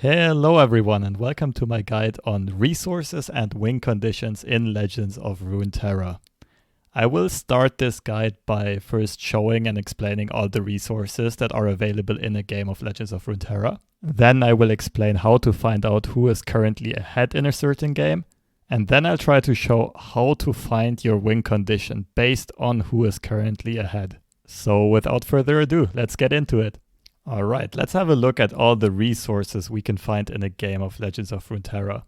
Hello everyone and welcome to my guide on resources and win conditions in Legends of Runeterra. I will start this guide by first showing and explaining all the resources that are available in a game of Legends of Runeterra. Then I will explain how to find out who is currently ahead in a certain game. And then I'll try to show how to find your win condition based on who is currently ahead. So without further ado, let's get into it. Alright, let's have a look at all the resources we can find in a game of Legends of Runeterra.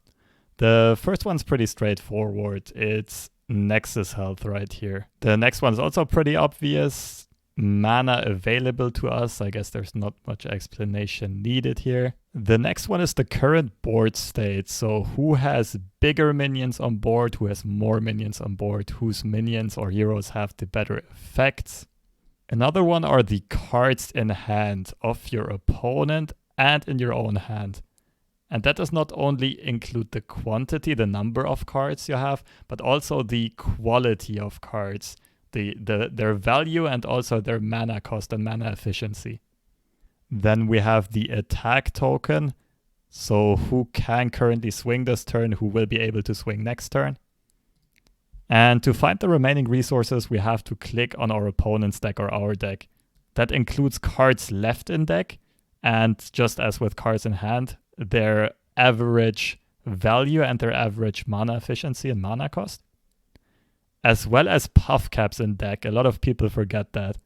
The first one's pretty straightforward. It's Nexus health right here. The next one's also pretty obvious. Mana available to us. I guess there's not much explanation needed here. The next one is the current board state. So who has bigger minions on board, who has more minions on board, whose minions or heroes have the better effects. Another one are the cards in hand of your opponent and in your own hand. And that does not only include the quantity, the number of cards you have, but also the quality of cards, their value and also their mana cost and mana efficiency. Then we have the attack token. So who can currently swing this turn, who will be able to swing next turn. And to find the remaining resources, we have to click on our opponent's deck or our deck. That includes cards left in deck, and just as with cards in hand, their average value and their average mana efficiency and mana cost. As well as puff caps in deck. A lot of people forget that.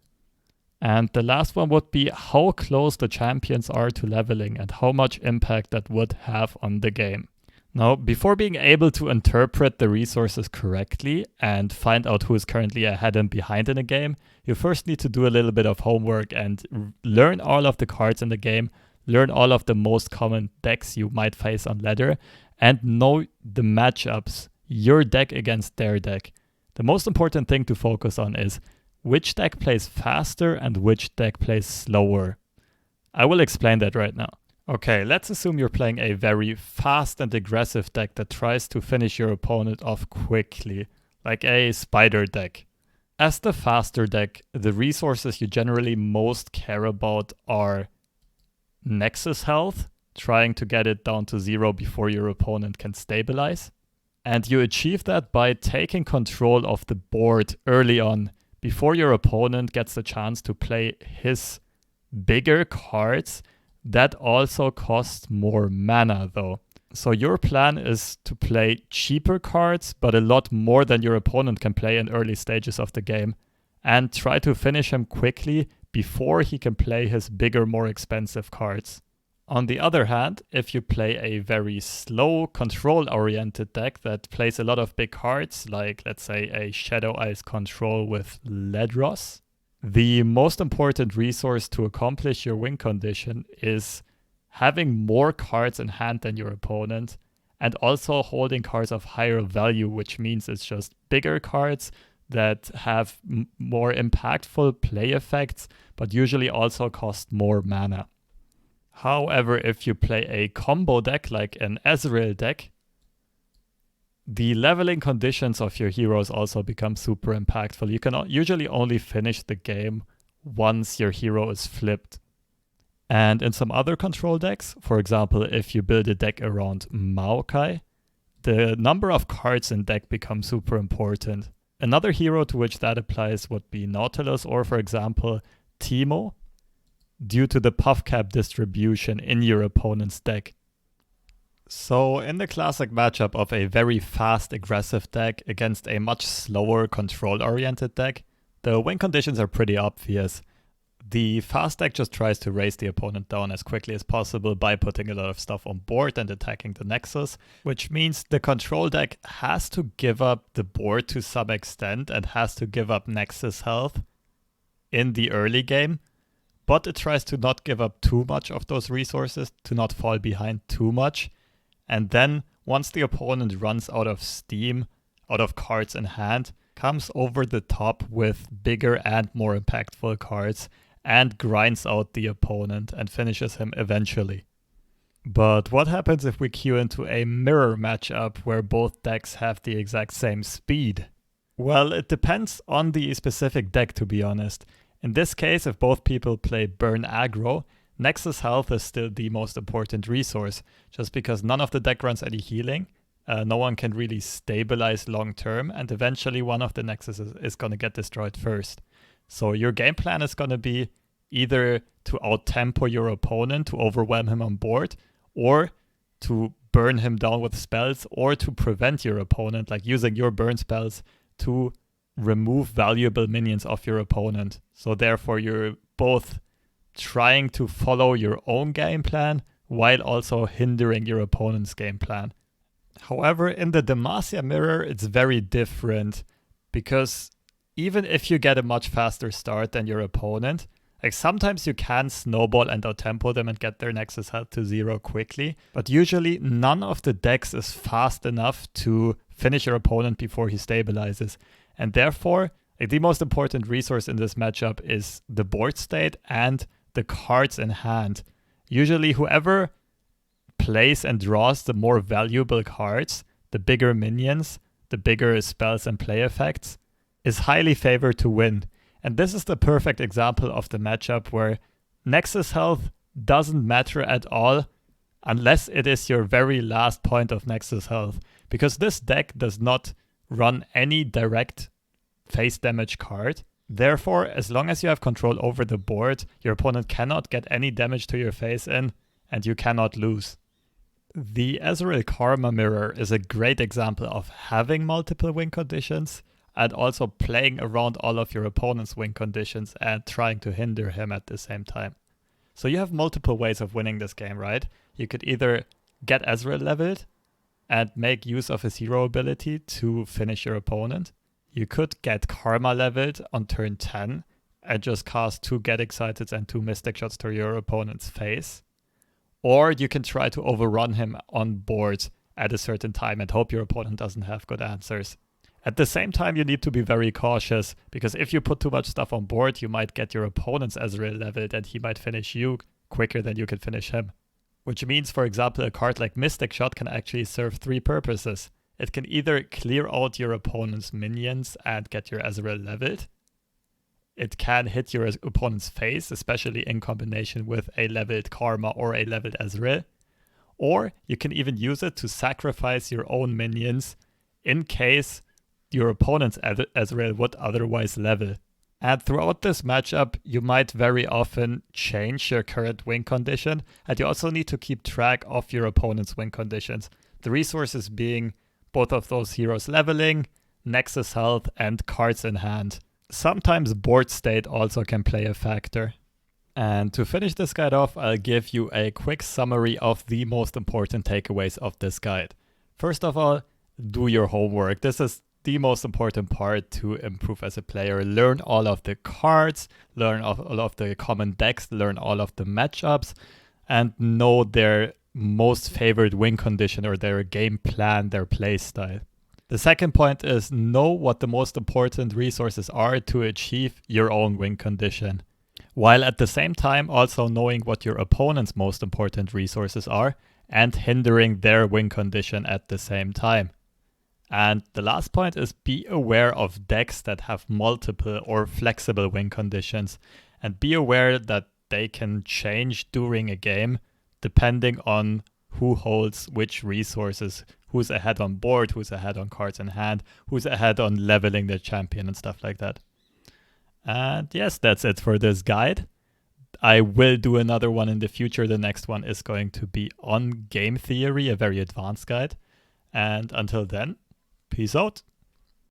And the last one would be how close the champions are to leveling and how much impact that would have on the game. Now, before being able to interpret the resources correctly and find out who is currently ahead and behind in a game, you first need to do a little bit of homework and learn all of the cards in the game, learn all of the most common decks you might face on ladder, and know the matchups, your deck against their deck. The most important thing to focus on is which deck plays faster and which deck plays slower. I will explain that right now. Okay, let's assume you're playing a very fast and aggressive deck that tries to finish your opponent off quickly, like a spider deck. As the faster deck, the resources you generally most care about are Nexus health, trying to get it down to 0 before your opponent can stabilize. And you achieve that by taking control of the board early on, before your opponent gets the chance to play his bigger cards. That also costs more mana though. So your plan is to play cheaper cards, but a lot more than your opponent can play in early stages of the game. And try to finish him quickly before he can play his bigger, more expensive cards. On the other hand, if you play a very slow, control-oriented deck that plays a lot of big cards, like let's say a Shadow Ice control with Ledros, the most important resource to accomplish your win condition is having more cards in hand than your opponent and also holding cards of higher value, which means it's just bigger cards that have more impactful play effects, but usually also cost more mana. However, if you play a combo deck like an Ezreal deck, the leveling conditions of your heroes also become super impactful. You can usually only finish the game once your hero is flipped. And in some other control decks, for example, if you build a deck around Maokai, the number of cards in deck becomes super important. Another hero to which that applies would be Nautilus or, for example, Teemo, due to the puff cap distribution in your opponent's deck. So in the classic matchup of a very fast aggressive deck against a much slower control oriented deck, the win conditions are pretty obvious. The fast deck just tries to race the opponent down as quickly as possible by putting a lot of stuff on board and attacking the Nexus, which means the control deck has to give up the board to some extent and has to give up Nexus health in the early game, but it tries to not give up too much of those resources, to not fall behind too much. And then, once the opponent runs out of steam, out of cards in hand, comes over the top with bigger and more impactful cards and grinds out the opponent and finishes him eventually. But what happens if we queue into a mirror matchup where both decks have the exact same speed? Well, it depends on the specific deck, to be honest. In this case, if both people play burn aggro, Nexus health is still the most important resource, just because none of the deck runs any healing. No one can really stabilize long term, and eventually one of the Nexus is going to get destroyed first. So your game plan is going to be either to out-tempo your opponent to overwhelm him on board, or to burn him down with spells, or to prevent your opponent, like using your burn spells to remove valuable minions of your opponent. So therefore you're both trying to follow your own game plan while also hindering your opponent's game plan. However, in the Demacia mirror, it's very different, because even if you get a much faster start than your opponent, like sometimes you can snowball and out-tempo them and get their Nexus health to 0 quickly, but usually none of the decks is fast enough to finish your opponent before he stabilizes. And therefore, like, the most important resource in this matchup is the board state and the cards in hand. Usually whoever plays and draws the more valuable cards, the bigger minions, the bigger spells and play effects, is highly favored to win. And this is the perfect example of the matchup where Nexus health doesn't matter at all unless it is your very last point of Nexus health. Because this deck does not run any direct face damage card. Therefore, as long as you have control over the board, your opponent cannot get any damage to your face in, and you cannot lose. The Ezreal Karma Mirror is a great example of having multiple win conditions and also playing around all of your opponent's win conditions and trying to hinder him at the same time. So you have multiple ways of winning this game, right? You could either get Ezreal leveled and make use of his hero ability to finish your opponent. You could get Karma leveled on turn 10 and just cast 2 Get Excited and 2 Mystic Shots to your opponent's face. Or you can try to overrun him on board at a certain time and hope your opponent doesn't have good answers. At the same time, you need to be very cautious, because if you put too much stuff on board, you might get your opponent's Ezreal leveled and he might finish you quicker than you can finish him. Which means, for example, a card like Mystic Shot can actually serve 3 purposes. It can either clear out your opponent's minions and get your Ezreal leveled. It can hit your opponent's face, especially in combination with a leveled Karma or a leveled Ezreal. Or you can even use it to sacrifice your own minions in case your opponent's Ezreal would otherwise level. And throughout this matchup, you might very often change your current win condition, and you also need to keep track of your opponent's win conditions. The resources being both of those heroes leveling, Nexus health, and cards in hand. Sometimes board state also can play a factor. And to finish this guide off, I'll give you a quick summary of the most important takeaways of this guide. First of all, do your homework. This is the most important part to improve as a player. Learn all of the cards, learn all of the common decks, learn all of the matchups, and know their most favored win condition or their game plan, their play style. The second point is know what the most important resources are to achieve your own win condition, while at the same time also knowing what your opponent's most important resources are and hindering their win condition at the same time. And the last point is be aware of decks that have multiple or flexible win conditions, and be aware that they can change during a game depending on who holds which resources, who's ahead on board, who's ahead on cards in hand, who's ahead on leveling their champion and stuff like that. And yes, that's it for this guide. I will do another one in the future. The next one is going to be on game theory, a very advanced guide. And until then, peace out.